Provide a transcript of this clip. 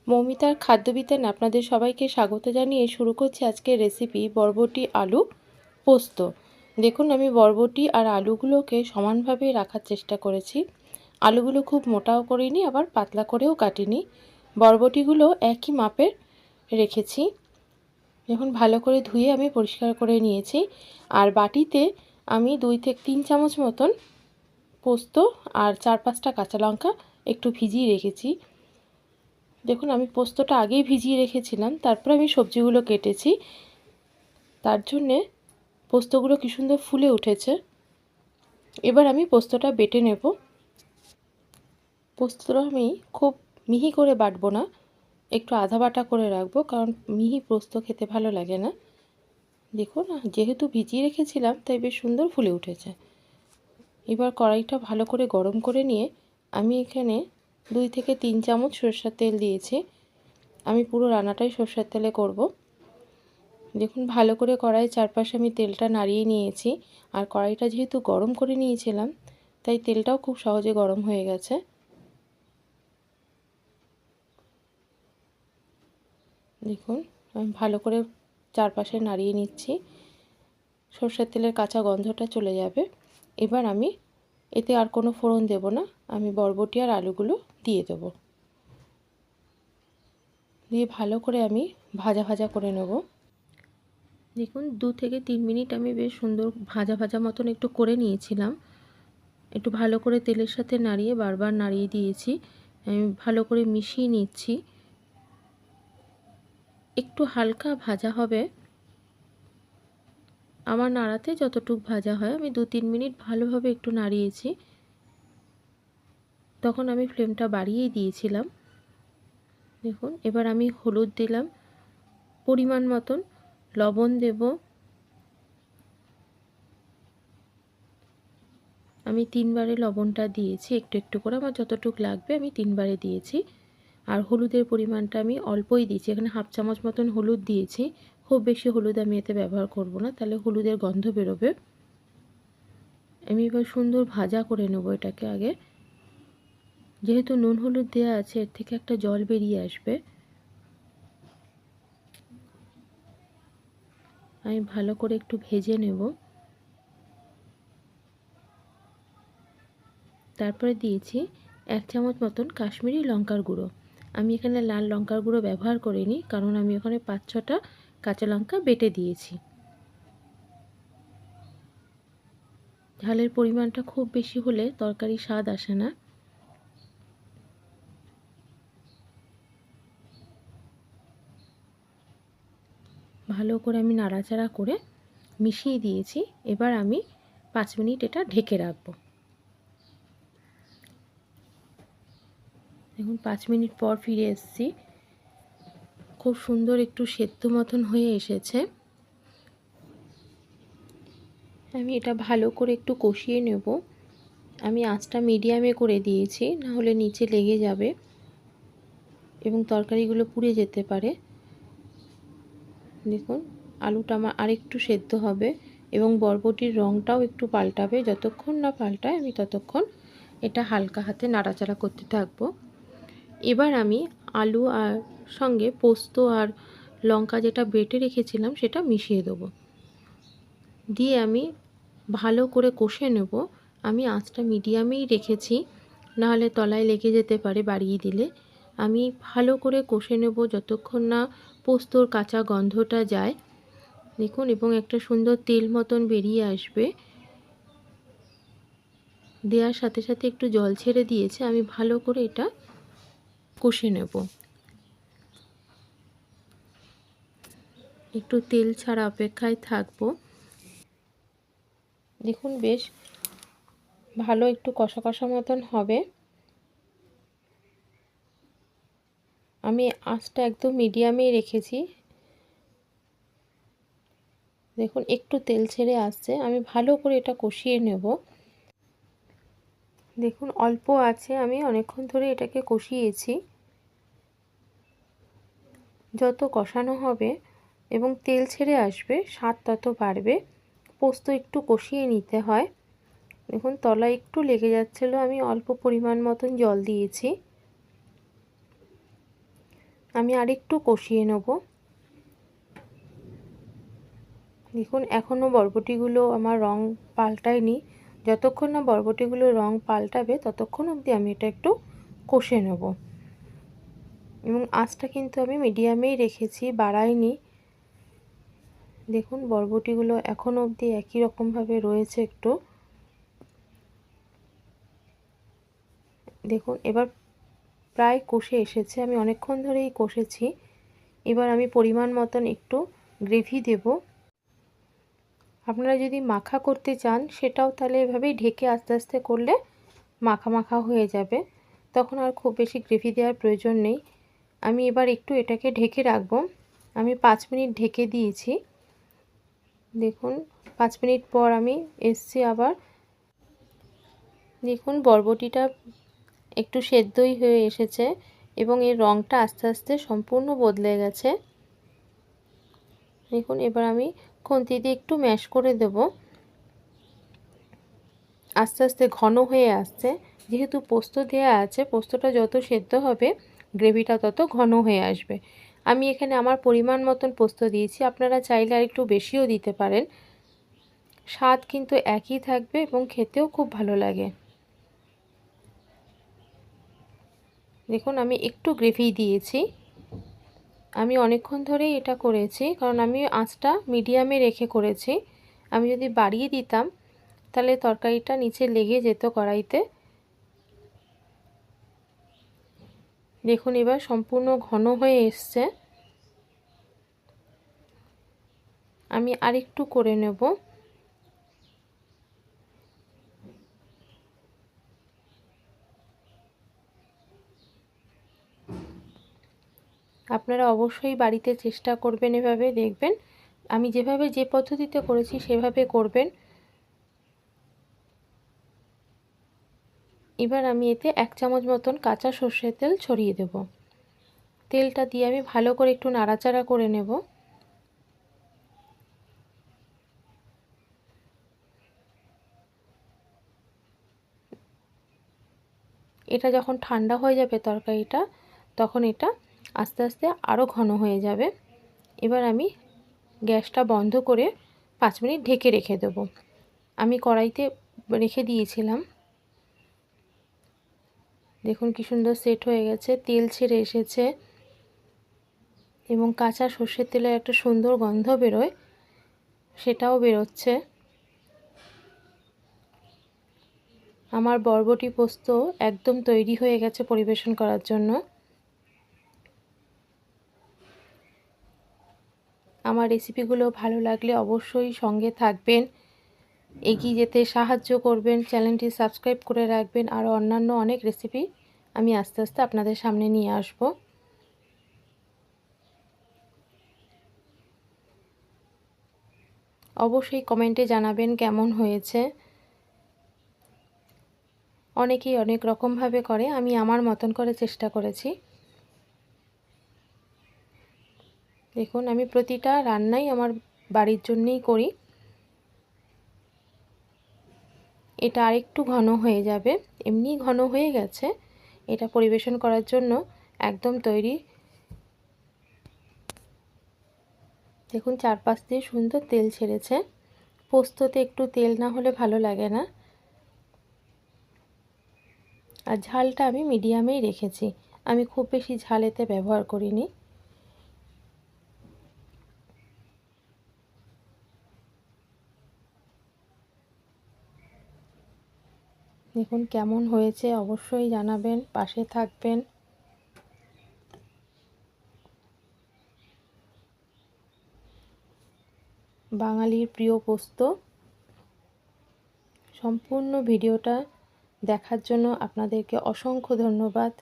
মৌমিতার খাদ্যবিতানে আপনাদের সবাইকে স্বাগত জানিয়ে শুরু করছি আজকের রেসিপি বরবটি আলু পোস্ত। দেখুন আমি বরবটি আর আলুগুলোকে সমানভাবে রাখার চেষ্টা করেছি। আলুগুলো খুব মোটাও করিনি আবার পাতলা করেও কাটিনি। বরবটিগুলো একই মাপের রেখেছি। এখন ভালো করে ধুয়ে আমি পরিষ্কার করে নিয়েছি। আর বাটিতে আমি 2 থেকে 3 চামচ মতন পোস্ত আর 4-5টা কাঁচা লঙ্কা একটু ভিজিয়ে রেখেছি। দেখুন আমি পোস্তটা আগেই ভিজিয়ে রেখেছিলাম, তারপর আমি সবজিগুলো কেটেছি। তার জন্যে পোস্তগুলো কি সুন্দর ফুলে উঠেছে। এবার আমি পোস্তটা বেটে নেব। পোস্তটা আমি খুব মিহি করে বাটবো না, একটু আধা বাটা করে রাখবো, কারণ মিহি পোস্ত খেতে ভালো লাগে না। দেখুন যেহেতু ভিজিয়ে রেখেছিলাম তাই বেশ সুন্দর ফুলে উঠেছে। এবার কড়াইটা ভালো করে গরম করে নিয়ে আমি এখানে 2 থেকে 3 চামচ সরষের তেল দিয়েছি। আমি পুরো রান্নাটাই সরষের তেলে করব। দেখুন ভালো করে কড়াইয়ের চারপাশে আমি তেলটা নাড়িয়ে নিয়েছি। আর কড়াইটা যেহেতু গরম করে নিয়েছিলাম তাই তেলটাও খুব সহজে গরম হয়ে গেছে। দেখুন আমি ভালো করে চারপাশে নাড়িয়ে নিচ্ছি, সরষের তেলের কাঁচা গন্ধটা চলে যাবে। এবার আমি এতে আর কোনো ফোড়ন দেব না, আমি বরবটি আর আলুগুলো দিয়ে দেব। দিয়ে ভালো করে আমি ভাজা ভাজা করে নেব। দেখুন 2 থেকে 3 মিনিট আমি বেশ সুন্দর ভাজা ভাজা মতন একটু করে নিয়েছিলাম। একটু ভালো করে তেলের সাথে নাড়িয়ে বারবার নাড়িয়ে দিয়েছি। আমি ভালো করে মিশিয়ে নিচ্ছি। একটু হালকা ভাজা হবে, আমার নাড়াতে যতটুকু ভাজা হয়। আমি 2-3 মিনিট ভালোভাবে একটু নাড়িয়েছি। তখন আমি ফ্লেমটা বাড়িয়েই দিয়েছিলাম। দেখুন এবার আমি হলুদ দিলাম পরিমাণ মতন, লবণ দেব। আমি 3 বারে লবণটা দিয়েছি, একটু একটু করে আমার যতটুকু লাগবে আমি 3 বারে দিয়েছি। আর হলুদের পরিমাণটা আমি অল্পই দিয়েছি, এখানে হাফ চামচ মতন হলুদ দিয়েছি। খুব বেশি হলুদ আমি এতে ব্যবহার করব না, তাহলে হলুদের গন্ধ বেরোবে। আমি এবার সুন্দর ভাজা করে নেব এটাকে আগে। যেহেতু নুন হলুদ দেওয়া আছে এর থেকে একটা জল বেরিয়ে আসবে। আমি ভালো করে একটু ভেজে নেব। তারপরে দিয়েছি 1 চামচ মতন কাশ্মীরি লঙ্কার গুঁড়ো। আমি এখানে লাল লঙ্কার গুঁড়ো ব্যবহার করিনি, কারণ আমি ওখানে 5-6টা কাঁচা লঙ্কা বেটে দিয়েছি। ঝালের পরিমাণটা খুব বেশি হলে তরকারি স্বাদ আসে না। ভালো করে আমি নাড়াচাড়া করে মিশিয়ে দিয়েছি। এবার আমি 5 মিনিট এটা ঢেকে রাখব। দেখুন 5 মিনিট পর ফিরে এসেছি। খুব সুন্দর একটু সেদ্ধ মতন হয়ে এসেছে। আমি এটা ভালো করে একটু কষিয়ে নেব। আমি আঁচটা মিডিয়ামে করে দিয়েছি, না হলে নিচে লেগে যাবে এবং তরকারিগুলো পুড়ে যেতে পারে। দেখুন আলুটা আমার আরেকটু সেদ্ধ হবে এবং বরবটির রঙটাও একটু পাল্টাবে। যতক্ষণ না পাল্টায় আমি ততক্ষণ এটা হালকা হাতে নাড়াচাড়া করতে থাকবো। এবার আমি আলু আর সঙ্গে পোস্ত আর লঙ্কা যেটা বেটে রেখেছিলাম সেটা মিশিয়ে দেবো। দিয়ে আমি ভালো করে কষে নেব। আমি আঁচটা মিডিয়ামেই রেখেছি, নাহলে তলায় লেগে যেতে পারে বাড়িয়ে দিলে। আমি ভালো করে কষে নেব যতক্ষণ না পোস্তর কাঁচা গন্ধটা যায়। দেখুন এবং একটা সুন্দর তেল মতন বেরিয়ে আসবে। দেওয়ার সাথে সাথে একটু জল ছেড়ে দিয়েছে। আমি ভালো করে এটা কষে নেব। একটু তেল ছাড়া অপেক্ষায় থাকবো। দেখুন বেশ ভালো একটু কষা কষা মতন হবে। আমি আঁচটা একদম মিডিয়ামেই রেখেছি। দেখুন একটু তেল ছেড়ে আসছে। আমি ভালো করে এটা কষিয়ে নেব। দেখুন অল্প আছে, আমি অনেকক্ষণ ধরে এটাকে কষিয়েছি। যত কষানো হবে এবং তেল ছেড়ে আসবে স্বাদ তত বাড়বে। পোস্ত একটু কষিয়ে নিতে হয়। দেখুন তলায় একটু লেগে যাচ্ছিলো, আমি অল্প পরিমাণ মতন জল দিয়েছি। আমি আরেকটু কষিয়ে নেব। দেখুন এখনও বরবটিগুলো আমার রং পাল্টায়নি। যতক্ষণ না বরবটিগুলো রং পাল্টাবে ততক্ষণ অবধি আমি এটা একটু কষে নেব। এবং আঁচটা কিন্তু আমি মিডিয়ামেই রেখেছি, বাড়াইনি। দেখুন বরবটিগুলো এখনও অবধি একই রকমভাবে রয়েছে একটু। দেখুন এবার প্রায় কষে এসেছে, আমি অনেকক্ষণ ধরেই কষেছি। এবার আমি পরিমাণ মতন একটু গ্রেভি দেব। আপনারা যদি মাখা করতে চান সেটাও তাহলে এভাবেই ঢেকে আস্তে আস্তে করলে মাখা মাখা হয়ে যাবে, তখন আর খুব বেশি গ্রেভি দেওয়ার প্রয়োজন নেই। আমি এবার একটু এটাকে ঢেকে রাখবো। আমি 5 মিনিট ঢেকে দিয়েছি। দেখুন 5 মিনিট পর আমি এসছি আবার। দেখুন বরবটিটা একটু সেদ্ধই হয়ে এসেছে এবং এর রঙটা আস্তে আস্তে সম্পূর্ণ বদলে গেছে। দেখুন এবার আমি খুন্তি দিয়ে একটু ম্যাশ করে দেব। আস্তে আস্তে ঘন হয়ে আসছে, যেহেতু পোস্ত দেওয়া আছে, পোস্তটা যত সেদ্ধ হবে গ্রেভিটা তত ঘন হয়ে আসবে। আমি এখানে আমার পরিমাণ মতন পোস্ত দিয়েছি, আপনারা চাইলে আর একটু বেশিও দিতে পারেন। স্বাদ কিন্তু একই থাকবে এবং খেতেও খুব ভালো লাগে। দেখুন আমি একটু গ্রেভি দিয়েছি। আমি অনেকক্ষণ ধরেই এটা করেছি, কারণ আমি আঁচটা মিডিয়ামে রেখে করেছি। আমি যদি বাড়িয়ে দিতাম তাহলে তরকারিটা নিচে লেগে যেত কড়াইতে। দেখুন এবার সম্পূর্ণ ঘন হয়ে এসছে। আমি আরেকটু করে নেব। আপনারা অবশ্যই বাড়িতে চেষ্টা করবেন, এভাবে দেখবেন। আমি যেভাবে যে পদ্ধতিতে করেছি সেভাবে করবেন। এবার আমি এতে 1 চামচ মতন কাঁচা সর্ষের তেল ছড়িয়ে দেব। তেলটা দিয়ে আমি ভালো করে একটু নাড়াচাড়া করে নেব। এটা যখন ঠান্ডা হয়ে যাবে তরকারিটা, তখন এটা আস্তে আস্তে আরও ঘন হয়ে যাবে। এবার আমি গ্যাসটা বন্ধ করে 5 মিনিট ঢেকে রেখে দেব। আমি কড়াইতে রেখে দিয়েছিলাম। দেখুন কি সুন্দর সেট হয়ে গেছে, তেল ছেড়ে এসেছে এবং কাঁচা সর্ষের তেলের একটা সুন্দর গন্ধ বেরোয়, সেটাও বেরোচ্ছে। আমার বরবটি পোস্ত একদম তৈরি হয়ে গেছে পরিবেশন করার জন্য। আমার রেসিপিগুলো ভালো লাগলে অবশ্যই সঙ্গে থাকবেন, এগিয়ে যেতে সাহায্য করবেন, চ্যানেলটি সাবস্ক্রাইব করে রাখবেন। আরও অন্যান্য অনেক রেসিপি আমি আস্তে আস্তে আপনাদের সামনে নিয়ে আসব। অবশ্যই কমেন্টে জানাবেন কেমন হয়েছে। অনেকেই অনেক রকমভাবে করে, আমি আমার মতন করে চেষ্টা করেছি। দেখুন আমি প্রতিটা রান্নাই আমার বাড়ির জন্যই করি। এটা আরেকটু ঘন হয়ে যাবে, এমনি ঘন হয়ে গেছে। এটা পরিবেশন করার জন্য একদম তৈরি। দেখুন চারপাশ দিয়ে সুন্দর তেল ছেড়েছে। পোস্ততে একটু তেল না হলে ভালো লাগে না। আর ঝালটা আমি মিডিয়ামেই রেখেছি, আমি খুব বেশি ঝাল এতে ব্যবহার করিনি। দেখুন কেমন হয়েছে অবশ্যই জানাবেন, পাশে থাকবেন। বাঙালির প্রিয় পোস্ত। সম্পূর্ণ ভিডিওটা দেখার জন্য আপনাদেরকে অসংখ্য ধন্যবাদ।